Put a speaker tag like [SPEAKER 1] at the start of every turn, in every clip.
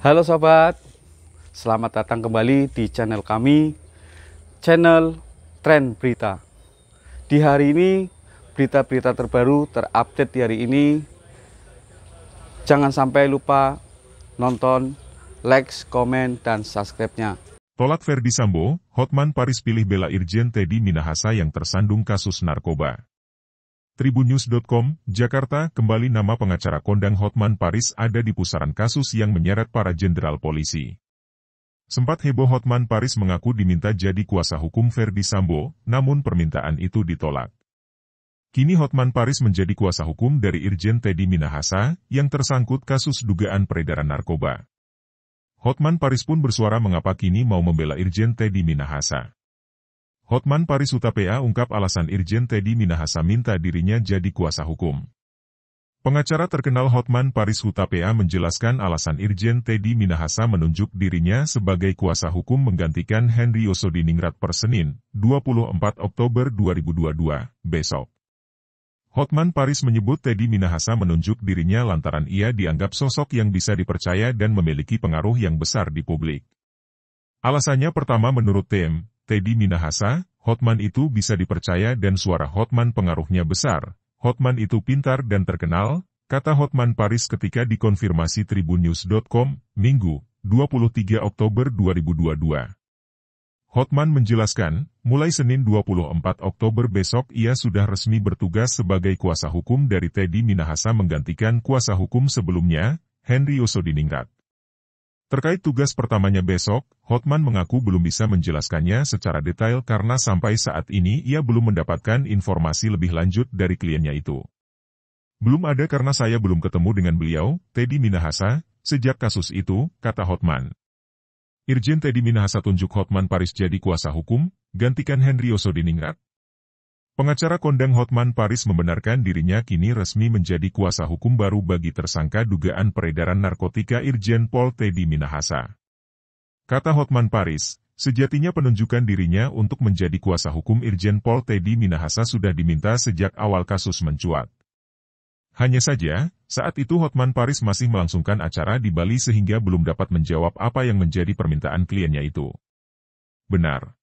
[SPEAKER 1] Halo sobat, selamat datang kembali di channel kami, channel Tren Berita. Di hari ini, berita-berita terbaru terupdate di hari ini. Jangan sampai lupa nonton, like, komen, dan subscribe-nya.
[SPEAKER 2] Tolak Ferdy Sambo, Hotman Paris pilih bela Irjen Teddy Minahasa yang tersandung kasus narkoba. Tribunnews.com, Jakarta, kembali nama pengacara kondang Hotman Paris ada di pusaran kasus yang menyeret para jenderal polisi. Sempat heboh Hotman Paris mengaku diminta jadi kuasa hukum Ferdy Sambo, namun permintaan itu ditolak. Kini Hotman Paris menjadi kuasa hukum dari Irjen Teddy Minahasa, yang tersangkut kasus dugaan peredaran narkoba. Hotman Paris pun bersuara mengapa kini mau membela Irjen Teddy Minahasa. Hotman Paris Hutapea ungkap alasan Irjen Teddy Minahasa minta dirinya jadi kuasa hukum. Pengacara terkenal Hotman Paris Hutapea menjelaskan alasan Irjen Teddy Minahasa menunjuk dirinya sebagai kuasa hukum menggantikan Henry Yosodiningrat per Senin, 24 Oktober 2022, besok. Hotman Paris menyebut Teddy Minahasa menunjuk dirinya lantaran ia dianggap sosok yang bisa dipercaya dan memiliki pengaruh yang besar di publik. Alasannya pertama menurut Teddy Minahasa, Hotman itu bisa dipercaya dan suara Hotman pengaruhnya besar. Hotman itu pintar dan terkenal, kata Hotman Paris ketika dikonfirmasi Tribunnews.com, Minggu, 23 Oktober 2022. Hotman menjelaskan, mulai Senin 24 Oktober besok ia sudah resmi bertugas sebagai kuasa hukum dari Teddy Minahasa menggantikan kuasa hukum sebelumnya, Henry Yosodiningrat. Terkait tugas pertamanya besok, Hotman mengaku belum bisa menjelaskannya secara detail karena sampai saat ini ia belum mendapatkan informasi lebih lanjut dari kliennya itu. Belum ada karena saya belum ketemu dengan beliau, Teddy Minahasa, sejak kasus itu, kata Hotman. Irjen Teddy Minahasa tunjuk Hotman Paris jadi kuasa hukum, gantikan Henry Yosodiningrat. Pengacara kondang Hotman Paris membenarkan dirinya kini resmi menjadi kuasa hukum baru bagi tersangka dugaan peredaran narkotika Irjen Pol Teddy Minahasa. Kata Hotman Paris, sejatinya penunjukan dirinya untuk menjadi kuasa hukum Irjen Pol Teddy Minahasa sudah diminta sejak awal kasus mencuat. Hanya saja, saat itu Hotman Paris masih melangsungkan acara di Bali sehingga belum dapat menjawab apa yang menjadi permintaan kliennya itu. Benar.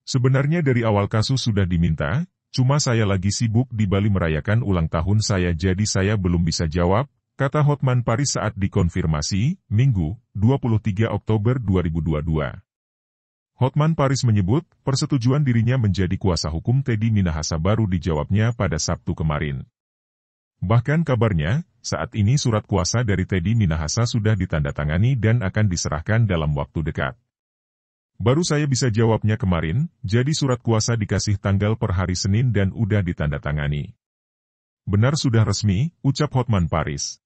[SPEAKER 2] Sebenarnya dari awal kasus sudah diminta, cuma saya lagi sibuk di Bali merayakan ulang tahun saya jadi saya belum bisa jawab, kata Hotman Paris saat dikonfirmasi, Minggu, 23 Oktober 2022. Hotman Paris menyebut, persetujuan dirinya menjadi kuasa hukum Teddy Minahasa baru dijawabnya pada Sabtu kemarin. Bahkan kabarnya, saat ini surat kuasa dari Teddy Minahasa sudah ditandatangani dan akan diserahkan dalam waktu dekat. Baru saya bisa jawabnya kemarin, jadi surat kuasa dikasih tanggal per hari Senin dan udah ditandatangani. Benar sudah resmi, ucap Hotman Paris.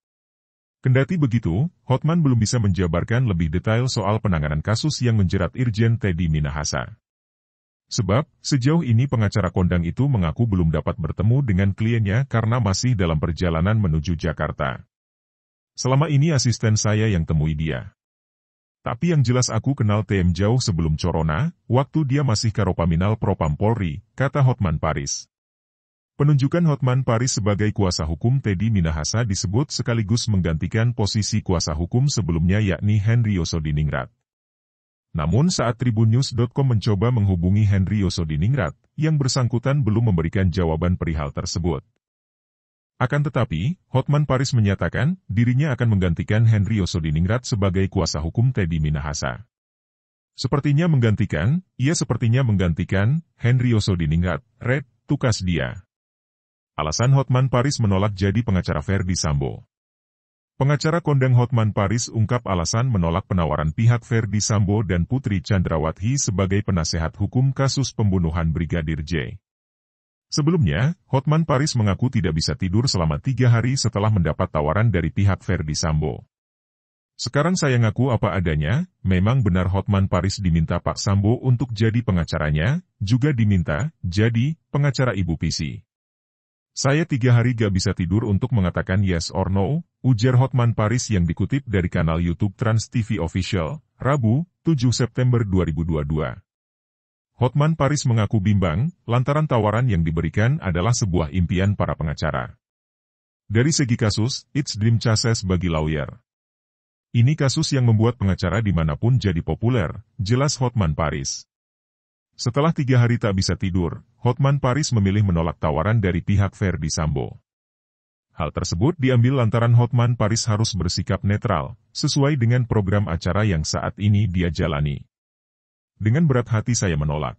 [SPEAKER 2] Kendati begitu, Hotman belum bisa menjabarkan lebih detail soal penanganan kasus yang menjerat Irjen Teddy Minahasa. Sebab, sejauh ini pengacara kondang itu mengaku belum dapat bertemu dengan kliennya karena masih dalam perjalanan menuju Jakarta. Selama ini asisten saya yang temui dia. Tapi yang jelas aku kenal jauh sebelum Corona, waktu dia masih Karopaminal Propam Polri, kata Hotman Paris. Penunjukan Hotman Paris sebagai kuasa hukum Teddy Minahasa disebut sekaligus menggantikan posisi kuasa hukum sebelumnya yakni Henry Yosodiningrat. Namun saat Tribunnews.com mencoba menghubungi Henry Yosodiningrat, yang bersangkutan belum memberikan jawaban perihal tersebut. Akan tetapi, Hotman Paris menyatakan, dirinya akan menggantikan Henry Yosodiningrat sebagai kuasa hukum Teddy Minahasa. Sepertinya menggantikan Henry Yosodiningrat, tukas dia. Alasan Hotman Paris menolak jadi pengacara Ferdy Sambo. Pengacara kondang Hotman Paris ungkap alasan menolak penawaran pihak Ferdy Sambo dan Putri Chandrawati sebagai penasehat hukum kasus pembunuhan Brigadir J. Sebelumnya, Hotman Paris mengaku tidak bisa tidur selama 3 hari setelah mendapat tawaran dari pihak Ferdy Sambo. Sekarang saya ngaku apa adanya, memang benar Hotman Paris diminta Pak Sambo untuk jadi pengacaranya, juga diminta jadi pengacara Ibu Pisi. Saya 3 hari gak bisa tidur untuk mengatakan yes or no, ujar Hotman Paris yang dikutip dari kanal YouTube Trans TV Official, Rabu, 7 September 2022. Hotman Paris mengaku bimbang, lantaran tawaran yang diberikan adalah sebuah impian para pengacara. Dari segi kasus, it's dream chases bagi lawyer. Ini kasus yang membuat pengacara dimanapun jadi populer, jelas Hotman Paris. Setelah 3 hari tak bisa tidur, Hotman Paris memilih menolak tawaran dari pihak Ferdy Sambo. Hal tersebut diambil lantaran Hotman Paris harus bersikap netral, sesuai dengan program acara yang saat ini dia jalani. Dengan berat hati saya menolak.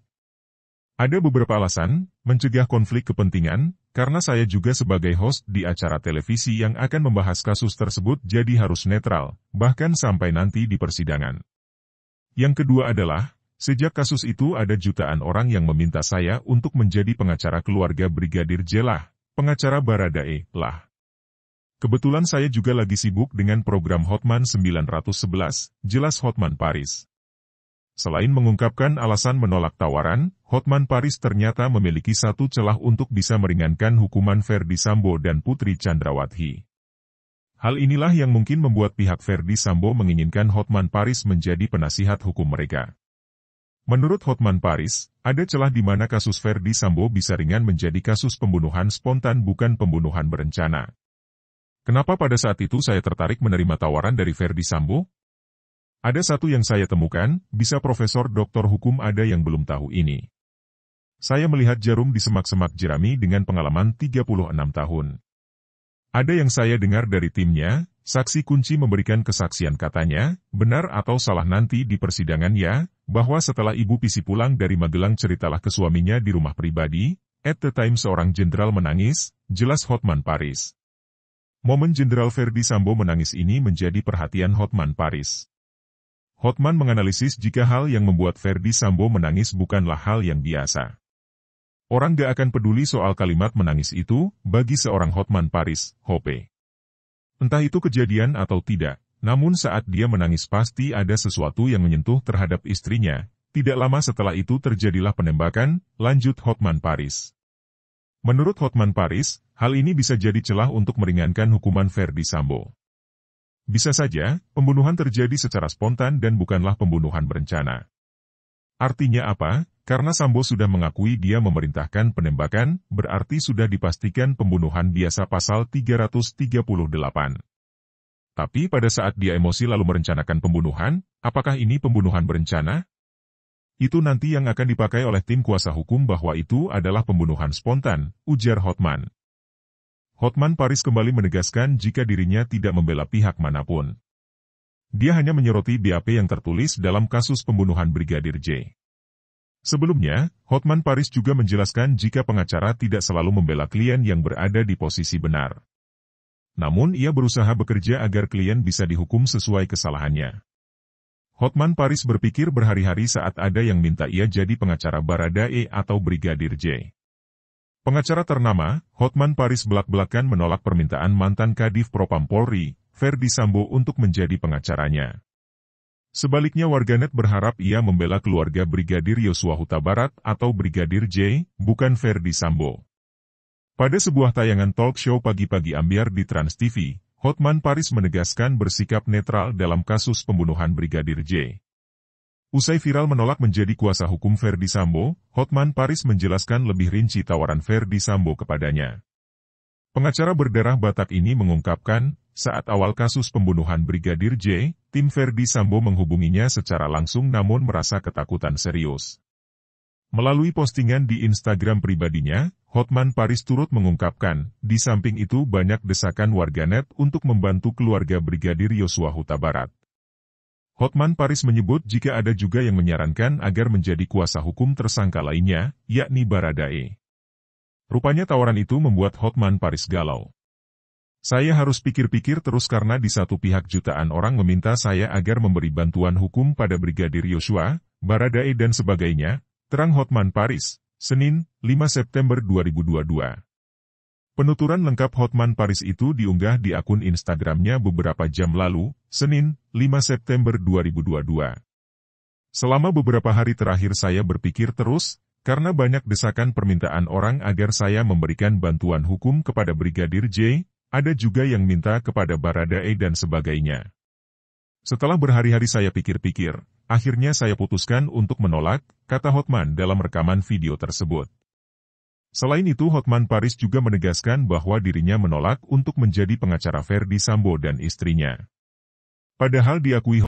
[SPEAKER 2] Ada beberapa alasan, mencegah konflik kepentingan, karena saya juga sebagai host di acara televisi yang akan membahas kasus tersebut jadi harus netral, bahkan sampai nanti di persidangan. Yang kedua adalah, sejak kasus itu ada jutaan orang yang meminta saya untuk menjadi pengacara keluarga Brigadir J lah, pengacara Baradae lah. Kebetulan saya juga lagi sibuk dengan program Hotman 911, jelas Hotman Paris. Selain mengungkapkan alasan menolak tawaran, Hotman Paris ternyata memiliki satu celah untuk bisa meringankan hukuman Ferdy Sambo dan Putri Chandrawati. Hal inilah yang mungkin membuat pihak Ferdy Sambo menginginkan Hotman Paris menjadi penasihat hukum mereka. Menurut Hotman Paris, ada celah di mana kasus Ferdy Sambo bisa ringan menjadi kasus pembunuhan spontan bukan pembunuhan berencana. Kenapa pada saat itu saya tertarik menerima tawaran dari Ferdy Sambo? Ada satu yang saya temukan, bisa Profesor Doktor Hukum ada yang belum tahu ini. Saya melihat jarum di semak-semak jerami dengan pengalaman 36 tahun. Ada yang saya dengar dari timnya, saksi kunci memberikan kesaksian katanya, benar atau salah nanti di persidangan ya, bahwa setelah Ibu Pisi pulang dari Magelang ceritalah ke suaminya di rumah pribadi, at the time seorang jenderal menangis, jelas Hotman Paris. Momen Jenderal Ferdy Sambo menangis ini menjadi perhatian Hotman Paris. Hotman menganalisis jika hal yang membuat Ferdy Sambo menangis bukanlah hal yang biasa. Orang gak akan peduli soal kalimat menangis itu, bagi seorang Hotman Paris, Hope. Entah itu kejadian atau tidak, namun saat dia menangis pasti ada sesuatu yang menyentuh terhadap istrinya. Tidak lama setelah itu terjadilah penembakan, lanjut Hotman Paris. Menurut Hotman Paris, hal ini bisa jadi celah untuk meringankan hukuman Ferdy Sambo. Bisa saja, pembunuhan terjadi secara spontan dan bukanlah pembunuhan berencana. Artinya apa? Karena Sambo sudah mengakui dia memerintahkan penembakan, berarti sudah dipastikan pembunuhan biasa pasal 338. Tapi pada saat dia emosi lalu merencanakan pembunuhan, apakah ini pembunuhan berencana? Itu nanti yang akan dipakai oleh tim kuasa hukum bahwa itu adalah pembunuhan spontan, ujar Hotman. Hotman Paris kembali menegaskan jika dirinya tidak membela pihak manapun. Dia hanya menyoroti BAP yang tertulis dalam kasus pembunuhan Brigadir J. Sebelumnya, Hotman Paris juga menjelaskan jika pengacara tidak selalu membela klien yang berada di posisi benar. Namun ia berusaha bekerja agar klien bisa dihukum sesuai kesalahannya. Hotman Paris berpikir berhari-hari saat ada yang minta ia jadi pengacara Baradae atau Brigadir J. Pengacara ternama, Hotman Paris belak-belakan menolak permintaan mantan Kadif Propam Polri, Ferdy Sambo untuk menjadi pengacaranya. Sebaliknya warganet berharap ia membela keluarga Brigadir Yosua Huta Barat atau Brigadir J, bukan Ferdy Sambo. Pada sebuah tayangan talk show pagi-pagi ambiar di Trans TV, Hotman Paris menegaskan bersikap netral dalam kasus pembunuhan Brigadir J. Usai viral menolak menjadi kuasa hukum Ferdy Sambo, Hotman Paris menjelaskan lebih rinci tawaran Ferdy Sambo kepadanya. Pengacara berdarah Batak ini mengungkapkan, saat awal kasus pembunuhan Brigadir J, tim Ferdy Sambo menghubunginya secara langsung namun merasa ketakutan serius. Melalui postingan di Instagram pribadinya, Hotman Paris turut mengungkapkan, di samping itu banyak desakan warganet untuk membantu keluarga Brigadir Yosua Huta Barat. Hotman Paris menyebut jika ada juga yang menyarankan agar menjadi kuasa hukum tersangka lainnya, yakni Baradae. Rupanya tawaran itu membuat Hotman Paris galau. Saya harus pikir-pikir terus karena di satu pihak jutaan orang meminta saya agar memberi bantuan hukum pada Brigadir Yosua, Baradae dan sebagainya, terang Hotman Paris, Senin, 5 September 2022. Penuturan lengkap Hotman Paris itu diunggah di akun Instagramnya beberapa jam lalu, Senin, 5 September 2022. Selama beberapa hari terakhir saya berpikir terus, karena banyak desakan permintaan orang agar saya memberikan bantuan hukum kepada Brigadir J, ada juga yang minta kepada Baradae dan sebagainya. Setelah berhari-hari saya pikir-pikir, akhirnya saya putuskan untuk menolak, kata Hotman dalam rekaman video tersebut. Selain itu Hotman Paris juga menegaskan bahwa dirinya menolak untuk menjadi pengacara Ferdy Sambo dan istrinya. Padahal diakui